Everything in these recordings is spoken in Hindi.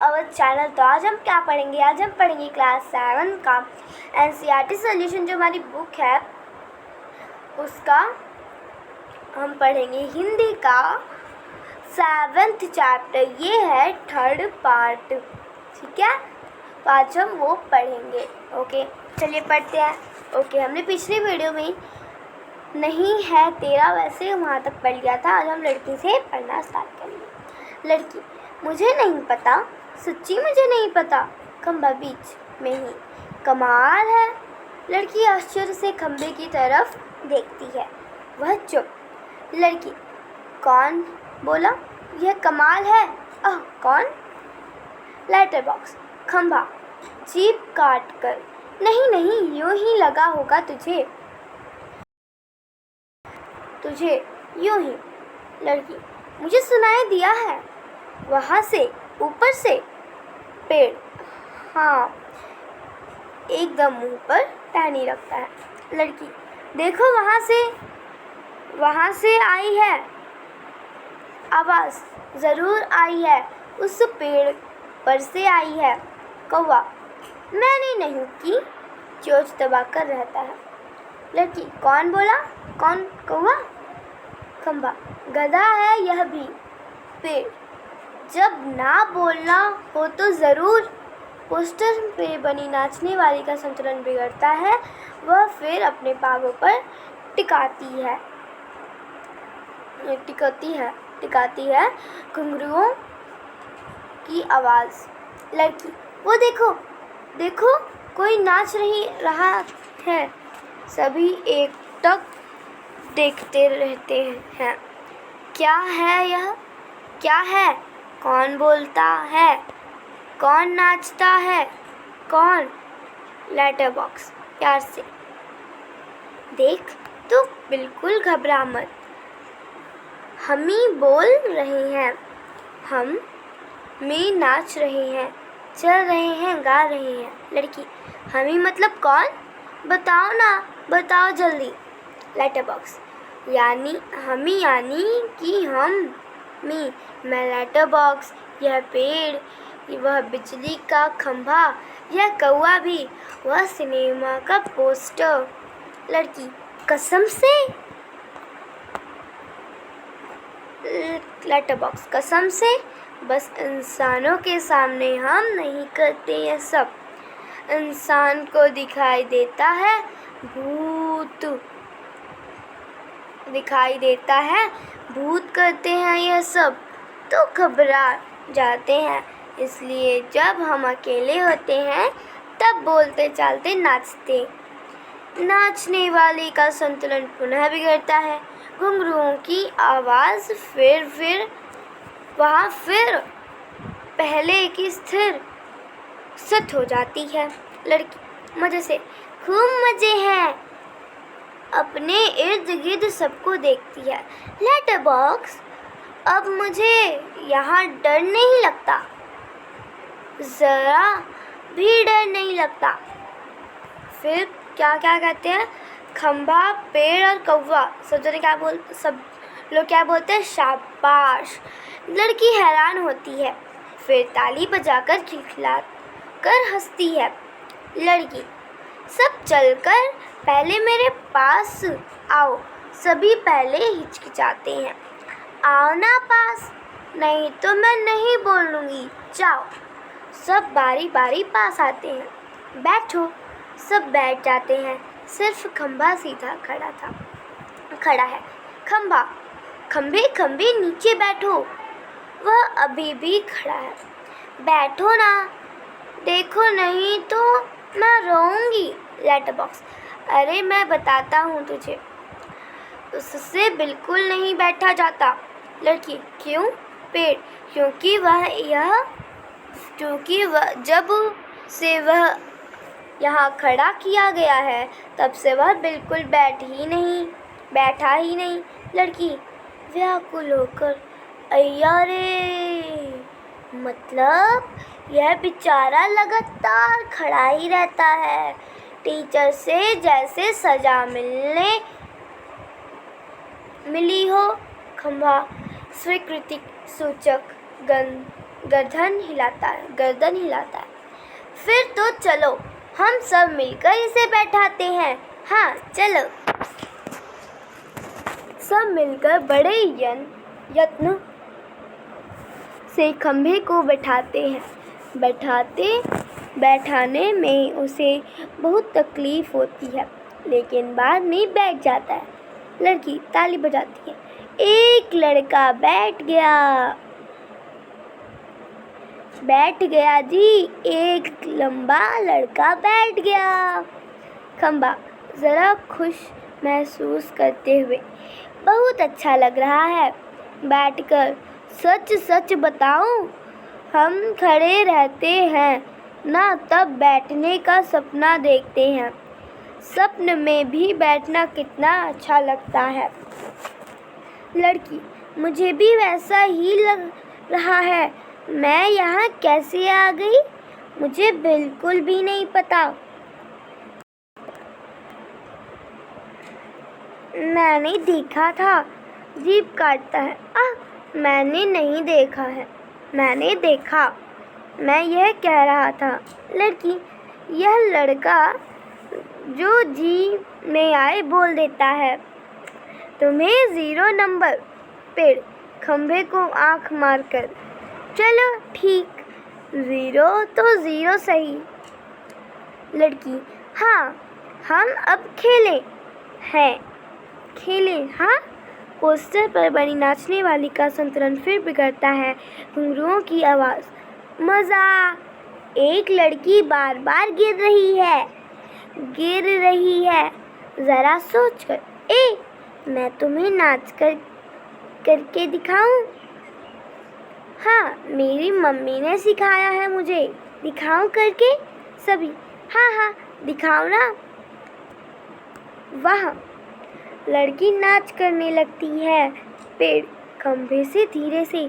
Our channel. तो आज हम क्या पढ़ेंगे? आज हम पढ़ेंगे क्लास 7 का एनसीईआरटी सॉल्यूशन, जो हमारी बुक है उसका हम पढ़ेंगे हिंदी का 7th चैप्टर। ये है 3rd पार्ट, ठीक है। तो आज हम वो पढ़ेंगे। ओके, चलिए पढ़ते हैं। ओके, हमने पिछली वीडियो में नहीं है तेरा वैसे वहाँ तक पढ़ लिया था। आज हम लड़की से पढ़ना स्टार्ट करेंगे। लड़की, मुझे नहीं पता, सच्ची मुझे नहीं पता, खंभा बीच में ही कमाल है। लड़की आश्चर्य से खंभे की तरफ देखती है। वह चुप। लड़की, कौन बोला यह कमाल है? कौन? लेटर बॉक्स, खंभा, जीप काट कर। नहीं, यूं ही लगा होगा तुझे यूं ही। लड़की, मुझे सुनाई दिया है वहाँ से, ऊपर से। पेड़, हाँ, एकदम मुंह पर टहनी रखता है। लड़की, देखो वहाँ से आई है आवाज़। ज़रूर आई है, उस पेड़ पर से आई है। कौवा, मैंने नहीं की, चोंच दबाकर रहता है। लड़की, कौन बोला? कौन? कौवा? खंभा, गधा है यह भी। पेड़, जब ना बोलना हो तो ज़रूर। पोस्टर पे बनी नाचने वाली का संतुलन बिगड़ता है। वह फिर अपने पाँवों पर टिकाती है घुंघरुओं की आवाज़। लड़की, वो देखो कोई नाच रहा है। सभी एकटक देखते रहते हैं। क्या है यह? क्या है? कौन बोलता है? कौन नाचता है? कौन? लेटर बॉक्स, प्यार से। देख, तू बिल्कुल घबरा मत, हम ही बोल रहे हैं। हम में नाच रहे हैं, चल रहे हैं, गा रहे हैं। लड़की, हम ही मतलब कौन? बताओ ना, बताओ जल्दी। लेटर बॉक्स, यानी कि हम मैं लेटर बॉक्स, यह पेड़, वह बिजली का खंभा, यह कौवा भी, वह सिनेमा का पोस्टर। लड़की, कसम से? लेटर बॉक्स, कसम से। बस इंसानों के सामने हम नहीं करते ये सब। इंसान को दिखाई देता है भूत करते हैं यह सब, तो घबरा जाते हैं। इसलिए जब हम अकेले होते हैं तब बोलते चालते नाचने वाले का संतुलन पुनः बिगड़ता है। घुंघरुओं की आवाज़ फिर पहले की स्थिर हो जाती है। लड़की, मज़े से, खूब मज़े हैं। अपने इर्द गिर्द सबको देखती है। लेटर बॉक्स, अब मुझे यहाँ डर नहीं लगता, ज़रा भी डर नहीं लगता। फिर क्या कहते हैं? खंभा, पेड़ और कौवा, सब लोग क्या बोलते हैं? शाबाश। लड़की हैरान होती है, फिर ताली बजाकर खिलखिलाकर हंसती है। लड़की, सब चलकर पहले मेरे पास आओ। सभी पहले हिचकिचाते हैं। आओ ना पास, नहीं तो मैं नहीं बोलूँगी, जाओ। सब बारी बारी पास आते हैं। बैठो, सब बैठ जाते हैं। सिर्फ खंभा सीधा खड़ा है। खंभे नीचे बैठो। वह अभी भी खड़ा है। बैठो ना, देखो नहीं तो मैं रोऊंगी। लेटर बॉक्स, अरे मैं बताता हूँ तुझे, उससे बिल्कुल नहीं बैठा जाता। लड़की, क्यों? पेड़, क्योंकि जब से वह यहाँ खड़ा किया गया है तब से वह बिल्कुल बैठा ही नहीं। लड़की, व्याकुल होकर, अय्या रे, मतलब यह बेचारा लगातार खड़ा ही रहता है। टीचर से जैसे सजा मिली हो। खंभा, स्वीकृति सूचक गर्दन हिलाता है। फिर तो चलो हम सब मिलकर इसे बैठाते हैं। हाँ चलो। सब मिलकर बड़े यत्न से खंभे को बैठाते हैं। बैठाने में उसे बहुत तकलीफ होती है, लेकिन बाद में बैठ जाता है। लड़की ताली बजाती है। एक लड़का बैठ गया जी, एक लंबा लड़का बैठ गया। खंभा ज़रा खुश महसूस करते हुए, बहुत अच्छा लग रहा है बैठकर। सच बताऊं, हम खड़े रहते हैं ना तब बैठने का सपना देखते हैं। सपने में भी बैठना कितना अच्छा लगता है। लड़की मुझे भी वैसा ही लग रहा है। मैं यहाँ कैसे आ गई, मुझे बिल्कुल भी नहीं पता। मैंने देखा था। जीभ काटता है। मैंने नहीं देखा है। मैंने देखा। मैं यह कह रहा था। लड़की यह लड़का जो जी में आए बोल देता है। तुम्हें 0 नंबर। पेड़ खंभे को आंख मारकर। चलो ठीक, 0 तो 0 सही। लड़की हाँ, हम अब खेलें। हाँ। पोस्टर पर बनी नाचने वाली का संतुलन फिर बिगड़ता है। घुंघरुओं की आवाज़। मज़ा। एक लड़की बार बार गिर रही है। ज़रा सोच कर। मैं तुम्हें नाच करके दिखाऊं? हाँ, मेरी मम्मी ने सिखाया है मुझे। दिखाऊं करके? सभी हाँ दिखाओ ना। वाह, लड़की नाच करने लगती है। पेड़ खंभे से धीरे से।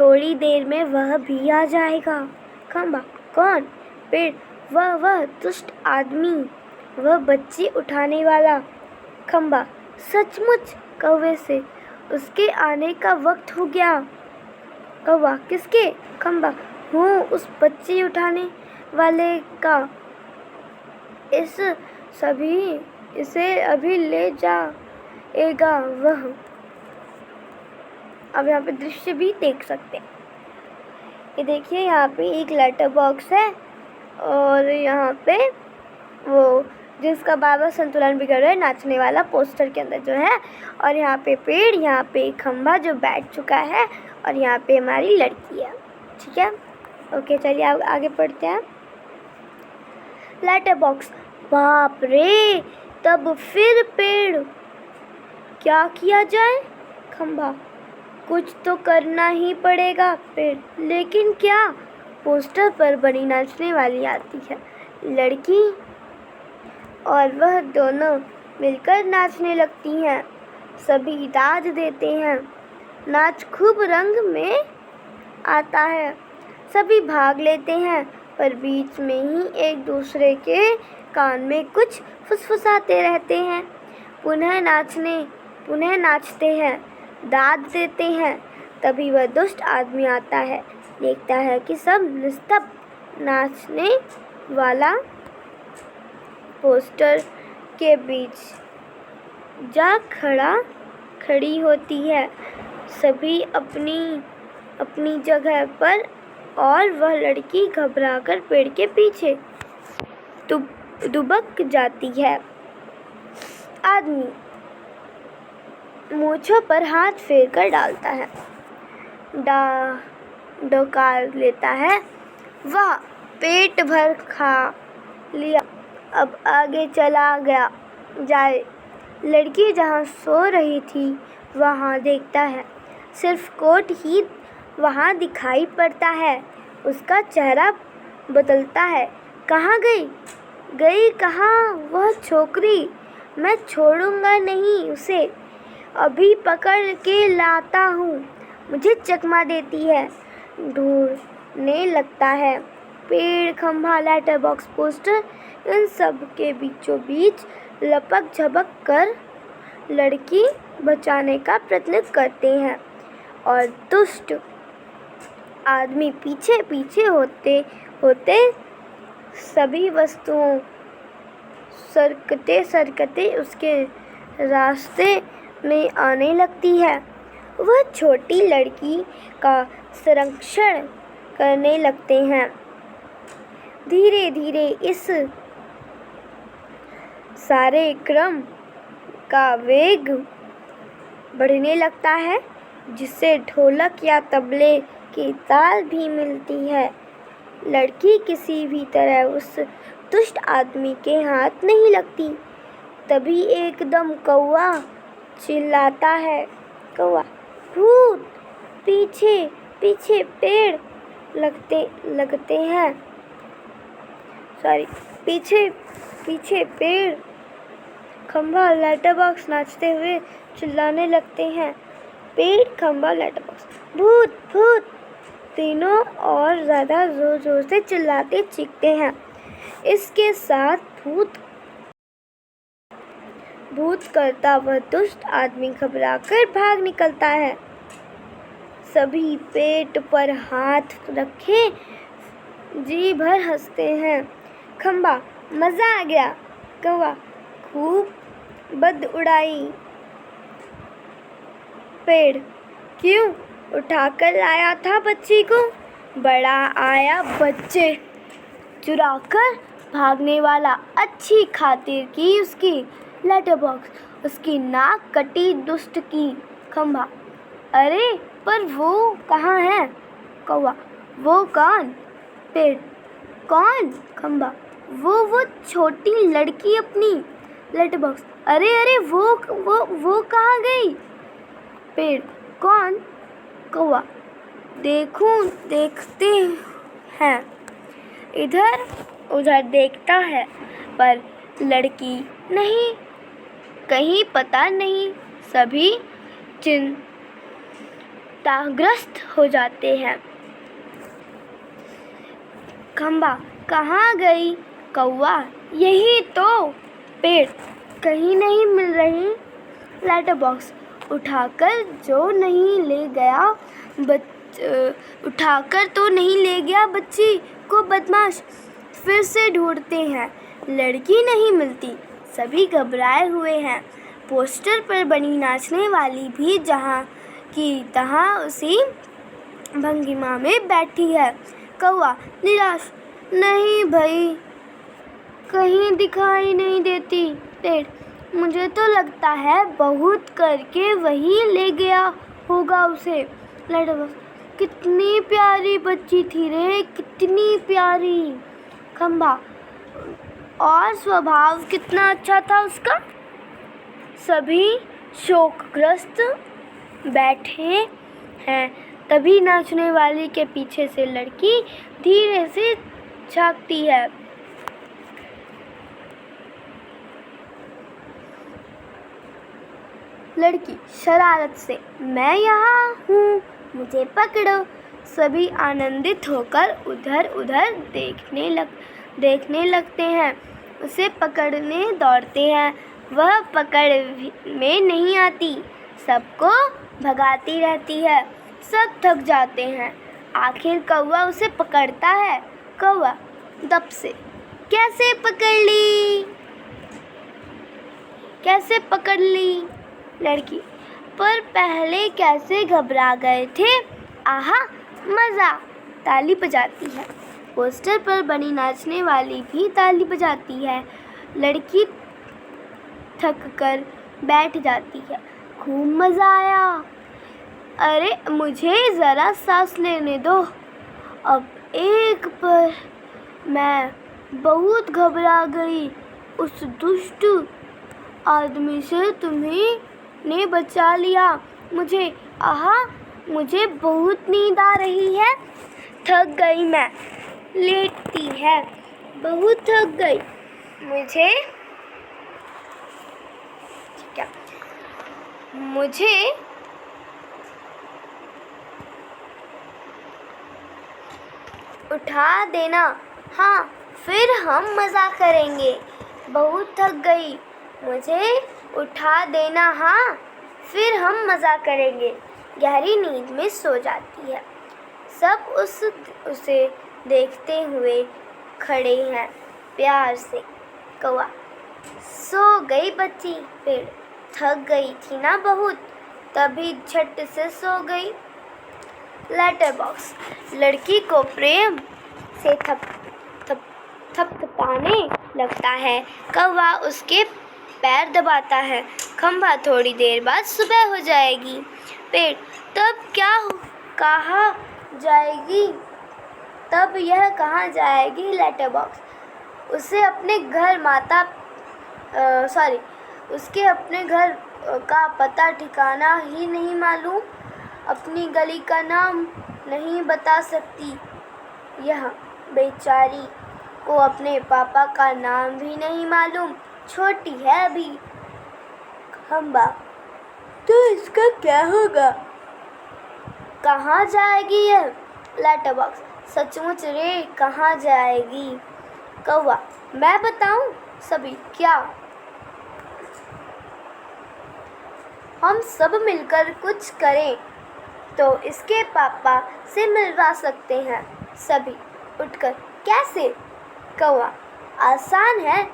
थोड़ी देर में वह भी आ जाएगा। खंभा कौन? पेड़ वह दुष्ट आदमी, वह बच्चे उठाने वाला। खंभा सचमुच? कौवे से उसके आने का वक्त हो गया। कौवा किसके? खंभा हूँ उस बच्चे उठाने वाले का। इसे अभी ले जाएगा वह। अब यहाँ पे दृश्य भी देख सकते हैं। ये देखिए, यहाँ पे एक लेटर बॉक्स है और यहाँ पे वो जिसका बाबा संतुलन बिगड़ रहा है नाचने वाला पोस्टर के अंदर जो है, और यहाँ पे पेड़, यहाँ पे खंभा जो बैठ चुका है, और यहाँ पे हमारी लड़की है। ठीक है, ओके चलिए आगे पढ़ते हैं। Letter box. बाप रे, तब फिर पेड़ क्या किया जाए? खंभा कुछ तो करना ही पड़ेगा। पेड़ लेकिन क्या? पोस्टर पर बनी नाचने वाली आती है। लड़की और वह दोनों मिलकर नाचने लगती हैं। सभी दाद देते हैं। नाच खूब रंग में आता है। सभी भाग लेते हैं, पर बीच में ही एक दूसरे के कान में कुछ फुसफुसाते रहते हैं। पुनः नाचते हैं, दाद देते हैं। तभी वह दुष्ट आदमी आता है, देखता है कि सब निस्तब्ध। नाचने वाला पोस्टर के बीच जा खड़ी होती है। सभी अपनी जगह पर, और वह लड़की घबराकर पेड़ के पीछे दुबक जाती है। आदमी मूंछों पर हाथ फेर कर डालता है, डकार लेता है। वाह, पेट भर खा लिया, अब आगे चला जाए। लड़की जहाँ सो रही थी वहाँ देखता है, सिर्फ कोट ही वहाँ दिखाई पड़ता है। उसका चेहरा बदलता है। कहाँ गई कहाँ वह छोकरी? मैं छोड़ूंगा नहीं उसे, अभी पकड़ के लाता हूँ। मुझे चकमा देती है, ढूंढने लगता है। पेड़, खंभा, लेटर बॉक्स, पोस्टर, इन सब के बीचों बीच लपक झपक कर लड़की बचाने का प्रयत्न करते हैं, और दुष्ट आदमी पीछे पीछे होते होते सभी वस्तुओं सरकते सरकते उसके रास्ते में आने लगती है। वह छोटी लड़की का संरक्षण करने लगते हैं। धीरे धीरे इस सारे क्रम का वेग बढ़ने लगता है, जिससे ढोलक या तबले की ताल भी मिलती है। लड़की किसी भी तरह उस दुष्ट आदमी के हाथ नहीं लगती। तभी एकदम कौवा चिल्लाता है, कौवा भूत, पीछे पीछे पेड़ लगते हैं, पीछे पीछे पेड़। खंभा लेटर बॉक्स नाचते हुए चिल्लाने लगते हैं। पेड़, खंभा, लेटर बॉक्स, भूत भूत, तीनों और ज़्यादा जोर जोर से चिल्लाते चीखते हैं। इसके साथ भूत करता वह दुष्ट आदमी घबराकर भाग निकलता है। सभी पेट पर हाथ रखे जी भर हंसते हैं। खंभा, मज़ा आ गया। कौवा, खूब बद उड़ाई। पेड़, क्यों, उठाकर लाया था बच्ची को। बड़ा आया बच्चे चुराकर भागने वाला, अच्छी खातिर की उसकी। लेटर बॉक्स, उसकी नाक कटी दुष्ट की। खंभा, अरे पर वो कहाँ है। कौवा, वो कौन। पेड़, कौन। खंभा, वो छोटी लड़की अपनी। लेटर बॉक्स, अरे अरे वो कहाँ गई। पेड़, कौन। कौवा, देखते हैं। इधर उधर देखता है, पर लड़की नहीं, कहीं पता नहीं। सभी चिंताग्रस्त हो जाते हैं। खंभा, कहाँ गई। कौवा, यही तो। पेड़, कहीं नहीं मिल रही। लेटर बॉक्स, उठाकर तो नहीं ले गया बच्ची को बदमाश। फिर से ढूंढते हैं, लड़की नहीं मिलती। सभी घबराए हुए हैं। पोस्टर पर बनी नाचने वाली भी जहाँ की तहाँ उसी भंगिमा में बैठी है। कौवा निराश, नहीं भाई, कहीं दिखाई नहीं देती। पेड़, मुझे तो लगता है बहुत करके वही ले गया होगा उसे। लेटर बॉक्स, कितनी प्यारी बच्ची थी रे, कितनी प्यारी। खंभा, और स्वभाव कितना अच्छा था उसका। सभी शोकग्रस्त बैठे हैं। तभी नाचने वाली के पीछे से लड़की धीरे से झांकती है। लड़की शरारत से, मैं यहाँ हूँ, मुझे पकड़ो। सभी आनंदित होकर उधर उधर देखने लगते हैं। उसे पकड़ने दौड़ते हैं। वह पकड़ में नहीं आती, सबको भगाती रहती है। सब थक जाते हैं। आखिर कौवा उसे पकड़ता है। कौवा दब से, कैसे पकड़ ली। लड़की, पर पहले कैसे घबरा गए थे। आहा, मज़ा। ताली बजाती है। पोस्टर पर बनी नाचने वाली भी ताली बजाती है। लड़की थक कर बैठ जाती है। खूब मज़ा आया। अरे मुझे ज़रा सांस लेने दो। अब एक पर मैं बहुत घबरा गई। उस दुष्ट आदमी से तुम्हें ने बचा लिया मुझे। मुझे बहुत नींद आ रही है। थक गई मैं। लेटती है, बहुत थक गई। मुझे उठा देना। हाँ, फिर हम मज़ा करेंगे। बहुत थक गई, मुझे उठा देना। हाँ, फिर हम मज़ा करेंगे। गहरी नींद में सो जाती है। सब उसे देखते हुए खड़े हैं प्यार से। कौवा, सो गई बच्ची। पेड़, थक गई थी ना बहुत, तभी झट से सो गई। लेटर बॉक्स, लड़की को प्रेम से थपथपाने लगता है। कौवा उसके पैर दबाता है। खंभा, थोड़ी देर बाद सुबह हो जाएगी। पेड़, तब कहाँ जाएगी? तब यह कहाँ जाएगी? लेटर बॉक्स, उसके अपने घर का पता ठिकाना ही नहीं मालूम, अपनी गली का नाम नहीं बता सकती। यह बेचारी को अपने पापा का नाम भी नहीं मालूम, छोटी है अभी। खंबा, तो इसका क्या होगा? कहाँ जाएगी यह? लेटर बॉक्स, सचमुच रे, कहाँ जाएगी? कौवा, मैं बताऊं? सभी, क्या? हम सब मिलकर कुछ करें तो इसके पापा से मिलवा सकते हैं। सभी उठकर, कैसे? कौवा, आसान है।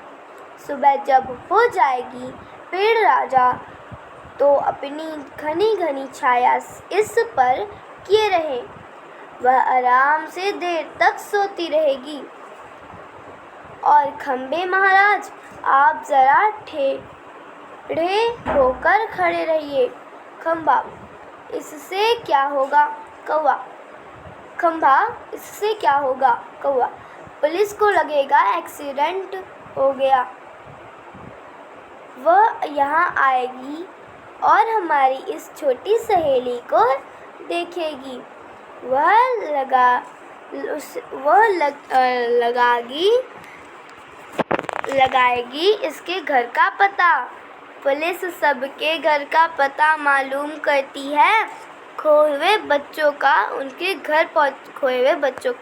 सुबह जब हो जाएगी पेड़ राजा तो अपनी घनी घनी छाया इस पर किए रहे, वह आराम से देर तक सोती रहेगी। और खंबे महाराज, आप जरा टेढ़े होकर खड़े रहिए। खंबा, इससे क्या होगा? कौवा, खंबा, इससे क्या होगा? कौवा, पुलिस को लगेगा एक्सीडेंट हो गया। वह यहाँ आएगी और हमारी इस छोटी सहेली को देखेगी। लगाएगी इसके घर का पता। पुलिस सबके घर का पता मालूम करती है। खोए हुए बच्चों को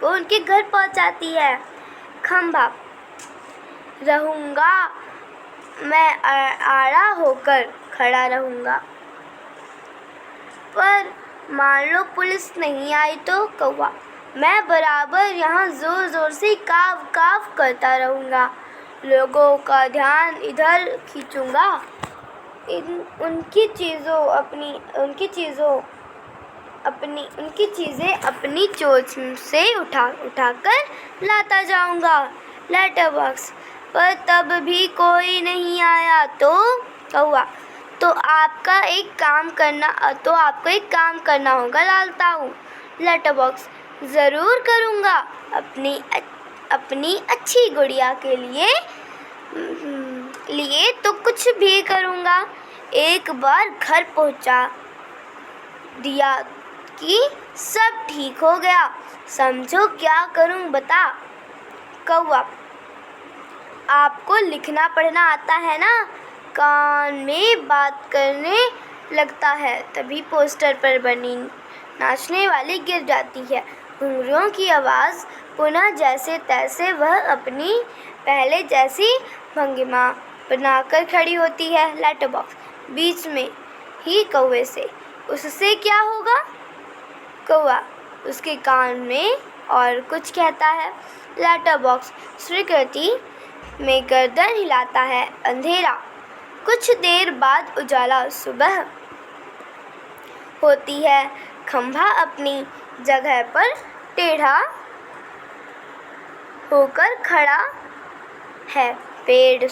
उनके घर पहुंचाती है। खंभा, रहूँगा, मैं आड़ा होकर खड़ा रहूँगा। पर मान लो पुलिस नहीं आई तो? कौवा, मैं बराबर यहाँ जोर जोर से काव काव करता रहूँगा, लोगों का ध्यान इधर खींचूंगा, उनकी चीज़ें अपनी चोंच से उठाकर लाता जाऊंगा। लेटर बॉक्स, पर तब भी कोई नहीं आया तो? कौवा, तो आपको एक काम करना होगा लालताऊ। लेटर बॉक्स, ज़रूर करूँगा। अपनी अच्छी गुड़िया के लिए तो कुछ भी करूँगा। एक बार घर पहुँचा दिया कि सब ठीक हो गया। समझो क्या करूँ बता? कौवा, आपको लिखना पढ़ना आता है ना? कान में बात करने लगता है। तभी पोस्टर पर बनी नाचने वाली गिर जाती है। घुंघरुओं की आवाज़ पुनः जैसे तैसे वह अपनी पहले जैसी भंगिमा बनाकर खड़ी होती है। लेटर बॉक्स, बीच में ही कौवे से, उससे क्या होगा? कौवा उसके कान में और कुछ कहता है। लेटर बॉक्स, स्वीकृति में गर्दन हिलाता है। अंधेरा, कुछ देर बाद उजाला, सुबह होती है। खंभा अपनी जगह पर टेढ़ा होकर खड़ा है। पेड़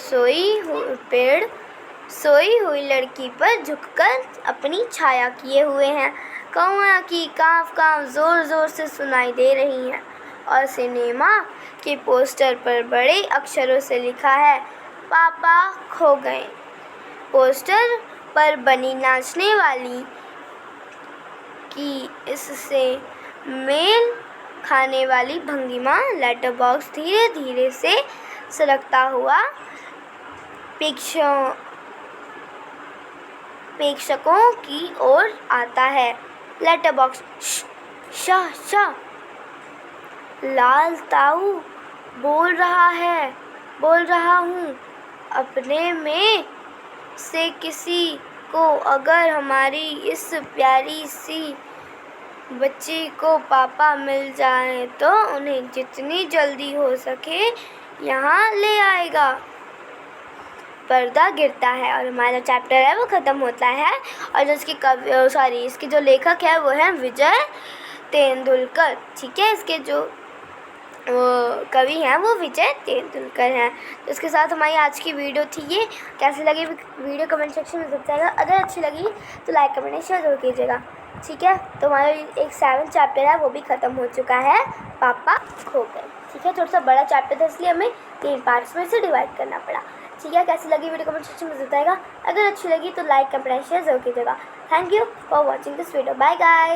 सोई हुई लड़की पर झुककर अपनी छाया किए हुए हैं। कौवा की काव काव जोर जोर से सुनाई दे रही है और सिनेमा के पोस्टर पर बड़े अक्षरों से लिखा है, पापा खो गए। पोस्टर पर बनी नाचने वाली की इससे मेल खाने वाली भंगिमा। लेटर बॉक्स धीरे धीरे से सरकता हुआ प्रेक्षकों की ओर आता है। लेटर बॉक्स, शाह लालताऊ बोल रहा हूँ, अपने में से किसी को अगर हमारी इस प्यारी सी बच्ची को पापा मिल जाए तो उन्हें जितनी जल्दी हो सके यहाँ ले आएगा। पर्दा गिरता है और हमारा चैप्टर है वो ख़त्म होता है। और जो इसके जो लेखक है वो है विजय तेंदुलकर। ठीक है, इसके जो कवि हैं वो विजय तेंदुलकर हैं। तो इसके साथ हमारी आज की वीडियो थी ये। कैसी लगी वीडियो कमेंट सेक्शन में बताइएगा। अगर अच्छी लगी तो लाइक कमेंट शेयर जरूर कीजिएगा। ठीक है, तो हमारा एक 7 चैप्टर है वो भी ख़त्म हो चुका है, पापा खो गए। ठीक है, थोड़ा सा बड़ा चैप्टर था इसलिए हमें 3 पार्ट्स में से डिवाइड करना पड़ा। ठीक है, कैसी लगी वीडियो कमेंट सेक्शन में बताइएगा। अगर अच्छी लगी तो लाइक कमेंट शेयर जरूर कीजिएगा। Thank you for watching this video. Bye guys.